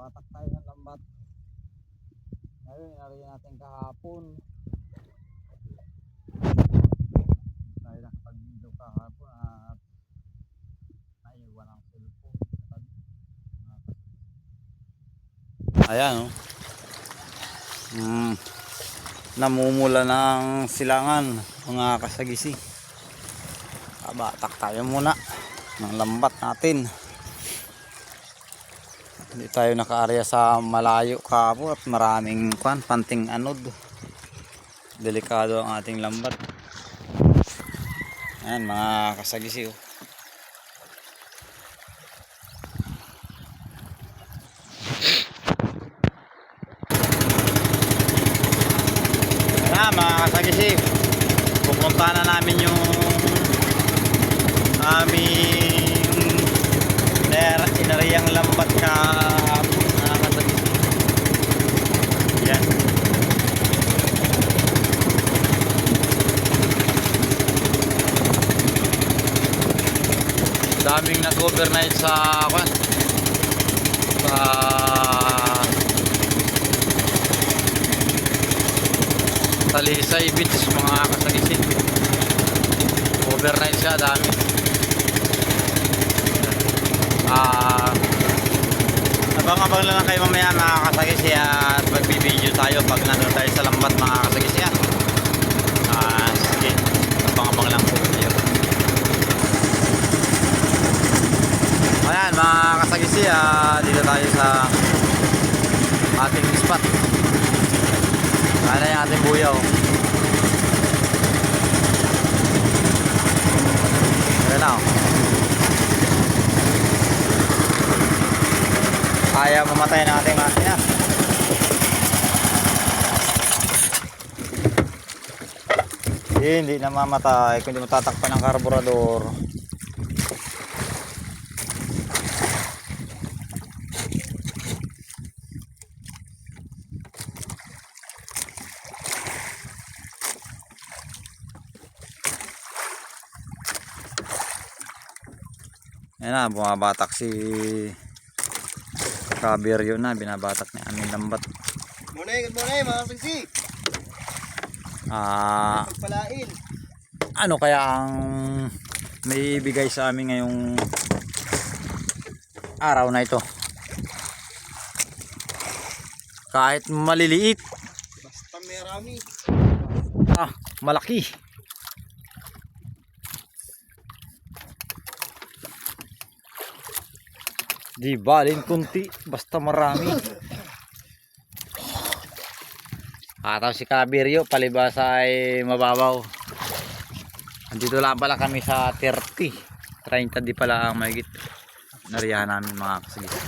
Batak tayo ng lambat. Ngayon, inari natin kahapon. Tayo nakapag-video kahapon at naiwan ang cellphone. Ayan oh. Namumula ng silangan mga kasagisi. Batak tayo muna ng lambat natin. Hindi tayo naka-area sa malayo kahapon at maraming panting anod. Delikado ang ating lambat. Ayan mga kasagisi oh. Ayan mga kasagisi, pupunta na namin yung aming inariyang lambat kahapon mga kasagisi. Yan. Daming nag-overnight sa Talisay Beach mga kasagisi. Overnight siya, dami. Abang-abang lang kayo mamaya mga kasagisi at magbibideo tayo pag nandun tayo sa lambat mga kasagisi. Sige, abang-abang lang po tayo. Ayan mga kasagisi, dito tayo sa ating spot. Ayan na yung ating buyaw. Ayan na. Kaya mamatay na ating masya. Hindi na mamatay kung hindi matatakpan ng karburador. Ayan na, bumabatak si Kabiryo na, binabatak ni aming lambat. Good morning mga kasagisi. Pagpalain. Ano kaya ang may ibigay sa amin ngayong araw na ito? Kahit maliliit. Basta marami. Malaki. Di balin kunti, basta marami. Ataw si Kabiryo, palibasa ay mababaw. Andito lang pala kami sa 30 di pala ang mahigit. Nariyahan namin mga kasagisi.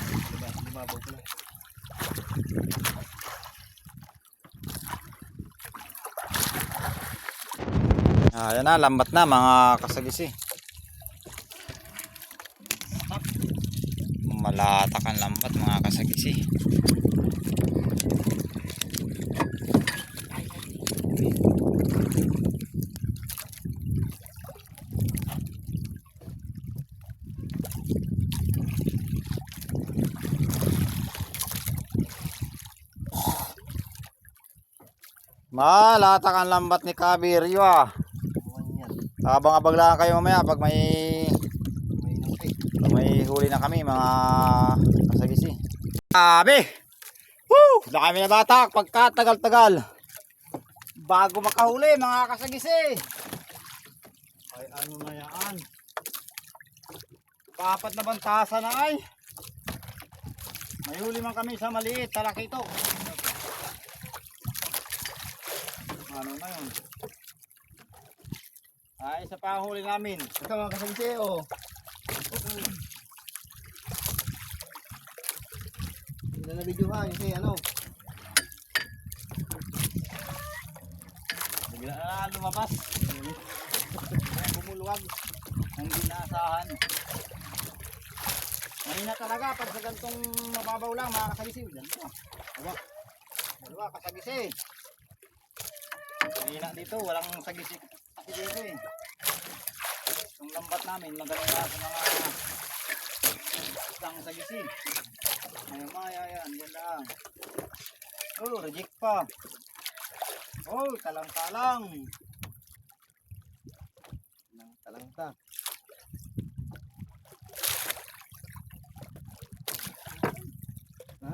Ayan na, lambat na mga kasagisi. Malatak ang lambat mga kasagisi. Malatak ang lambat ni Kabiryo Abang-abang lang kayo mamaya pag may huli na kami mga kasagisi. Sabi! Woo! Na kami nabatak pagka tagal-tagal bago makahuli mga kasagisi. Ay ano na yan? Papat na bantasa na ay. May huli man kami sa maliit, talaki ito. Ano na yun? Ay, isa pa ang huli namin. Ito mga kasagisi oh. Hindi na videohan kasi ano. Bigla na lumabas. Bumuluwag. Hindi naasahan. Mahina talaga pag sa gantong mababaw lang mga kasagisi. Ganito. Dalawa kasagisi. Mahina dito, walang sagisi dito eh. Yung lambat namin magaling na sa mga isang sagisi. Maya yan, yan lang. Oh, reject pa. Oh, talang-talang. Talangta. Ha?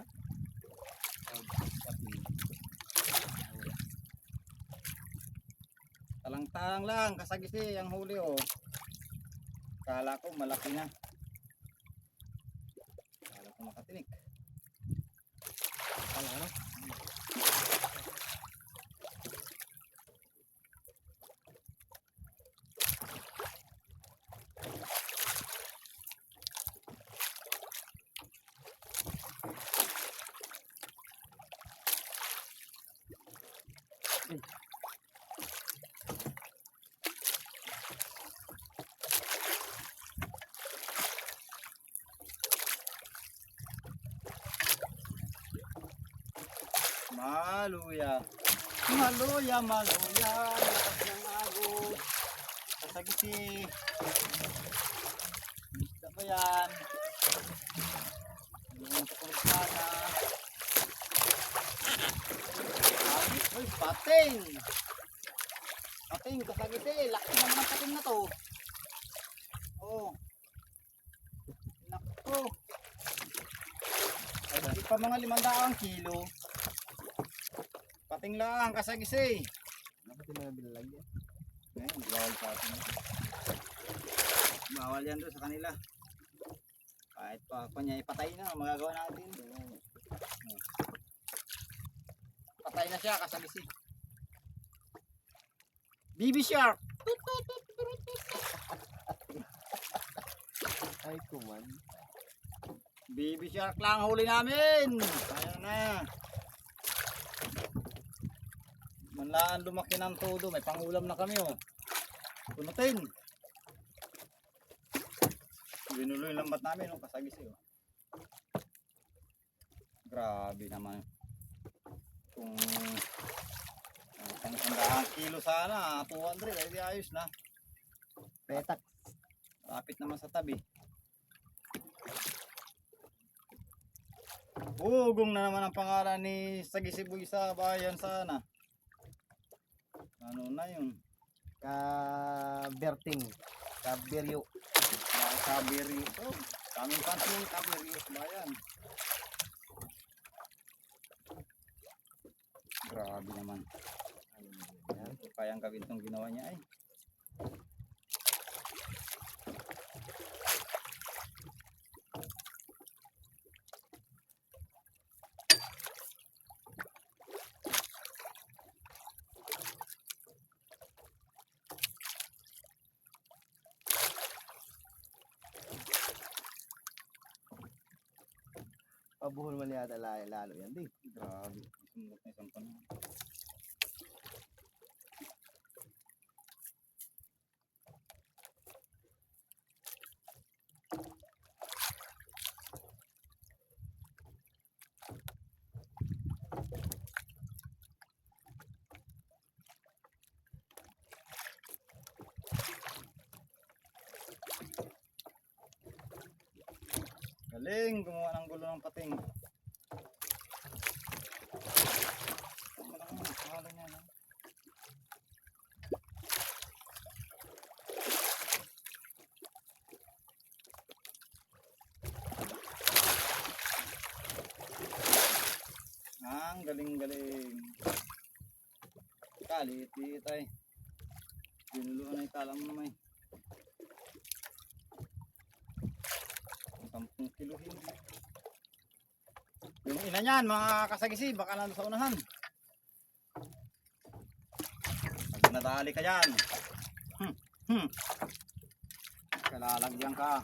Talang-talang lang, kasagisi ang huli oh. Kala ko malaki na. Kala ko makatinik. Ano, ano? Maluya. Maluya, maluya. Lakas ng agos. Kasagisi. Isda ba yan? Yung kurkana. Uy, pating. Pating, kasagisi. Laki naman ang pating na to. Oh. Nakto. Hindi pa mga 500 kilo. Pating lang, kasagisi. Dapat yung mga bilalag yan. Ngayon, bawal sa atin. Bawal yan doon sa kanila. Kahit pa kanya ipatay na, magagawa natin. Patay na siya, kasagisi. Baby shark! Ay, kuman. Baby shark lang huli namin! Kaya na. Manlaan lumaki ng todo, may pangulam na kami oh. Punutin. Binuloy lambat namin oh, kasagisi oh. Grabe naman. Kung pang 100 kilo sana, 200, ay di ayos na. Petak. Lapit naman sa tabi. Ugong na naman ang pangalan ni Sagisiboy sa bayan sana. Ano na yun? Kaberting. Kaberyo. Kabiri. Oh, kaming pansin kabiri bayan. Grabe naman. Yan. Kayang gawin itong ginawa niya ay. Pabuhol man yata lalo yan, di. Grabe. Sumulot na isang panahon. Galing, gumawa ng gulo ng pating. Halo niya, no? Ang galing-galing. Kalit-lit ay. Binuluan ay kala mo naman. 10 kilo hindi. Yung ina niyan, mga kasagisi, baka nandun sa unahan. Pag nadali ka dyan. Kalalagyan ka.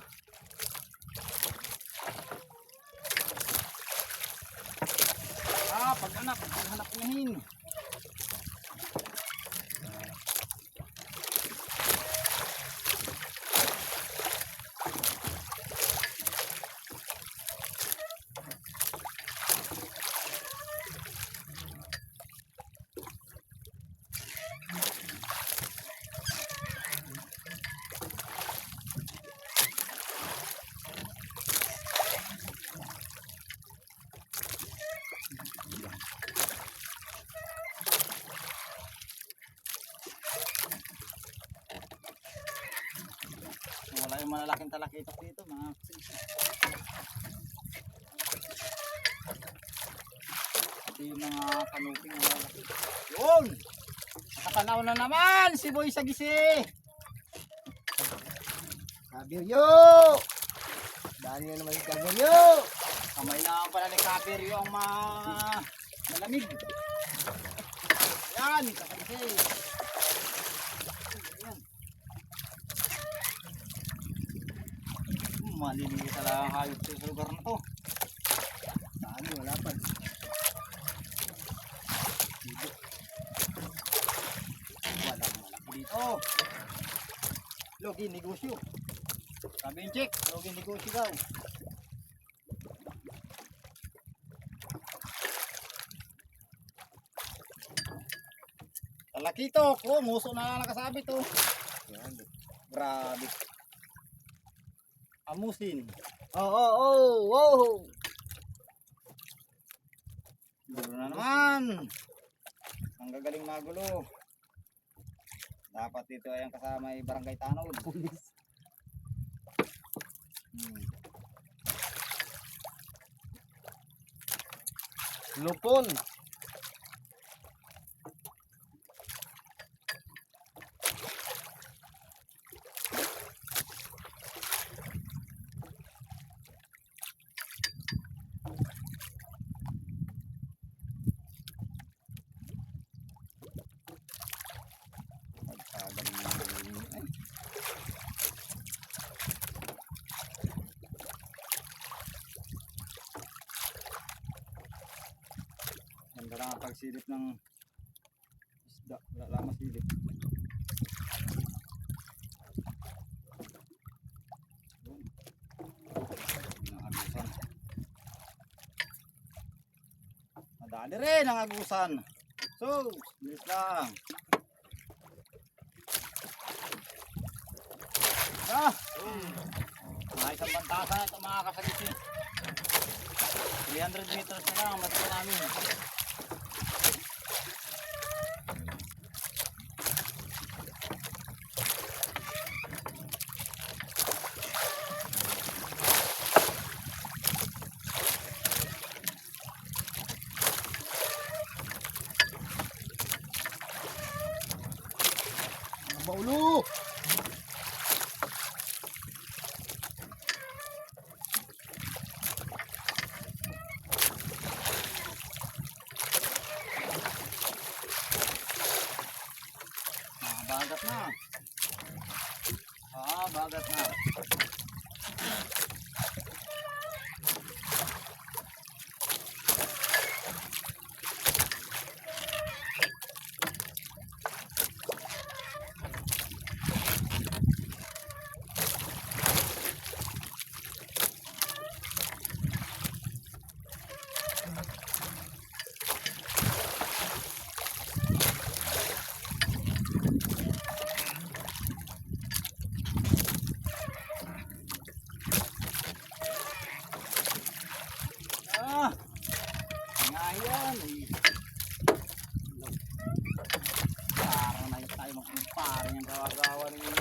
Pag hanap nihin. malalaking talakitok dito mga kasagisi. Ito yung mga kanuping na malaki. Yun! Nakatanaw na naman si Boy Sagisi. Kabiryo! Dahil nga naman si Kabiryo! Kamay lang pala ni Kabiryo ang malamig. Yan, Sagisi. Yan. Maliliit talaga ang hayop sa lugar na to. Saan mo, wala pa. Walang malaki dito. Logi negosyo. Sabi yung chick, logi negosyo daw. Talakitok, oh, muso na lang nakasabi to. Yan. Grabe. Amusin. Oh! Gulo na naman. Ang gagaling magulo. Dapat dito ay ang kasama ay Barangay Tanod. Pulis. Lupon. Pagkagaling magulo. Ay. Ganda lang ang pagsilip ng isda. Wala lang masilip. Yun. Ang agusan. Madali rin ang agusan. So, bilis lang. May isang bantasa na ito mga kasagisi. 300 meters na lang, matito namin. Ang baulo! Bagat na. Bagat na. Ngayon parang na tayo magkumpara yung gawa-gawa ninyo.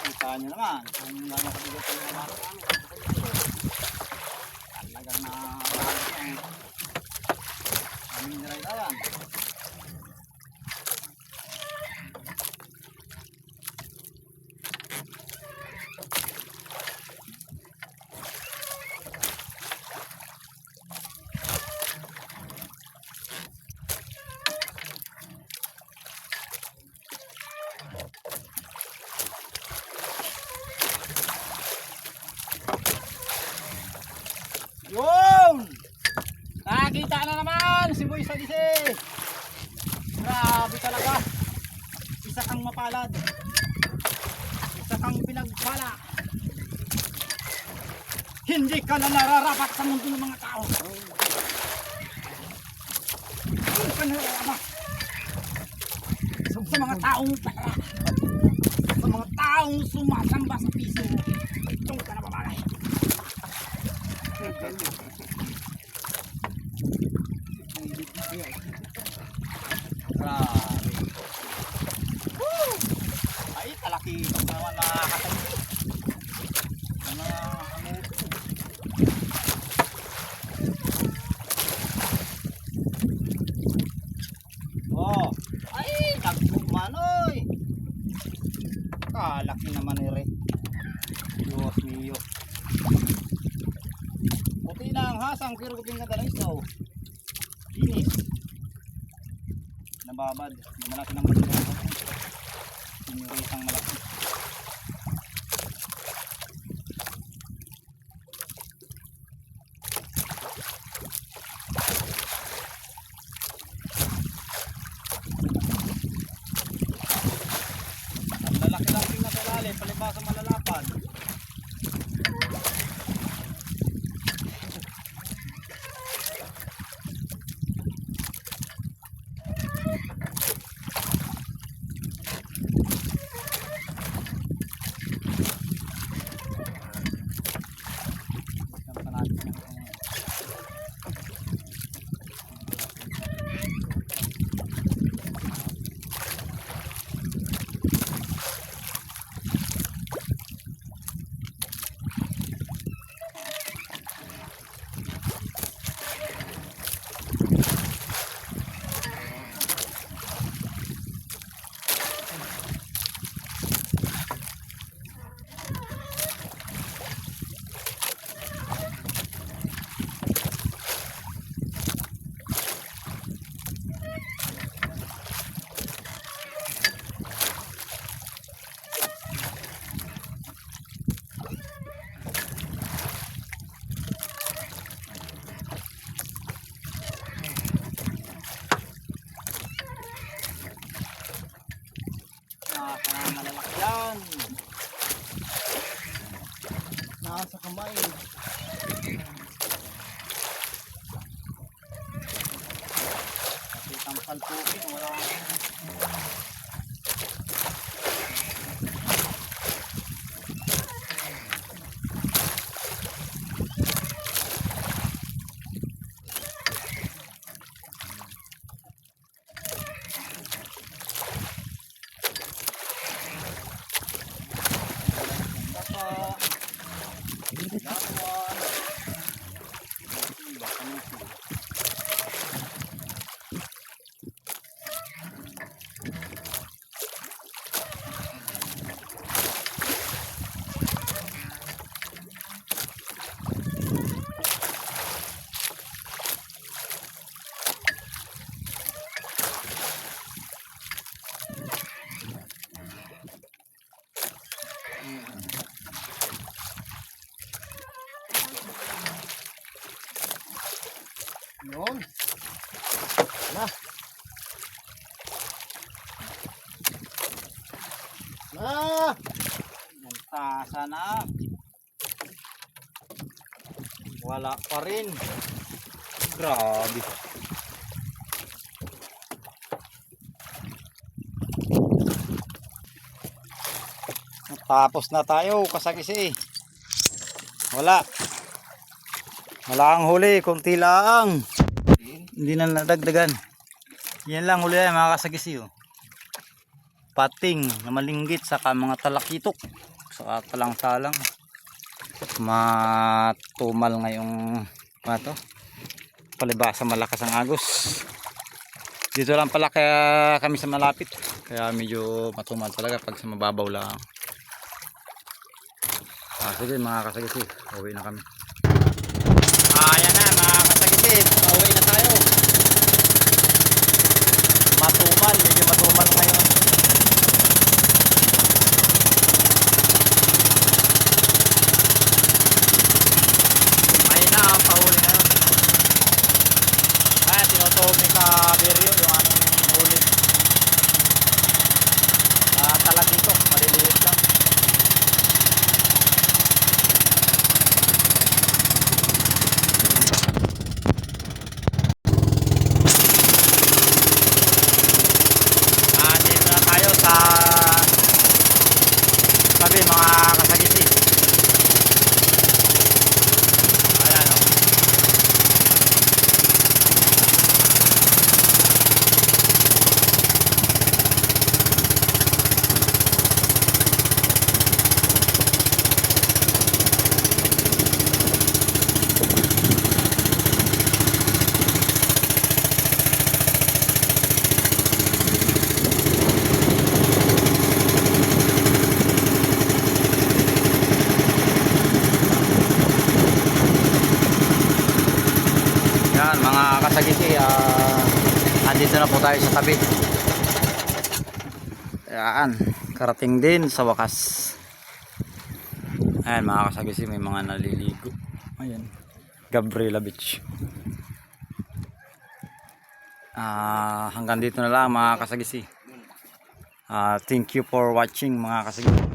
Kita nyo naman kung gano'ng kabigat yung mga bata namin. Talagang nakabalit ang aming niray-rayan. Yun! Nakakita na naman si Boy Sagisi. Grabe talaga. Isa kang mapalad. Isa kang pinagpala. Hindi ka na nararapat sa mundo ng mga tao. Hindi ka nararapat sa mga taong pala. Sa mga taong sumasamba sa piso mo. Doon ka na babalay. Ang Masang pero kuping ka talaga isda oh. Inis. Nababad. Malaki ng balita. Sinuritang malaki. Ang lalaki lang tingnan sa lalim, palibasa malalapad. Malalaki yan. Nasa kamay. Kasi tampal po wala. Yun. Na. Na. Tasa na. Wala pa rin. Grabe. Tapos na tayo kasagisi. Wala. Wala ang huli, kunti lang. Hindi na nadagdagan. Yan lang huli ay mga kasagisi oh. Pating na malinggit saka mga talakitok saka talang-talang. Matumal ngayong to. Palibasa malakas ang agos. Dito lang pala kaya kami sa malapit. Kaya medyo matumal talaga pag sa mababaw lang. Sige mga kasagisi, uwi na kami. Ayan na mga kasagisi, uwi na tayo. Matumal, medyo matumal ngayon. Ayun na, pahuli na yun. Ayan, tinutuhog ni Kaberyo yung aming huli. Talagito, maliliit lang. Sabi mga kasagisi. Ayan o. Ayan mga kasagisi, andito na po tayo sa tabi. Ayan, karating din sa wakas. Ayan mga kasagisi, may mga naliligo. Ayan, Gabriela Beach. Hanggang dito na lang mga kasagisi. Thank you for watching mga kasagisi.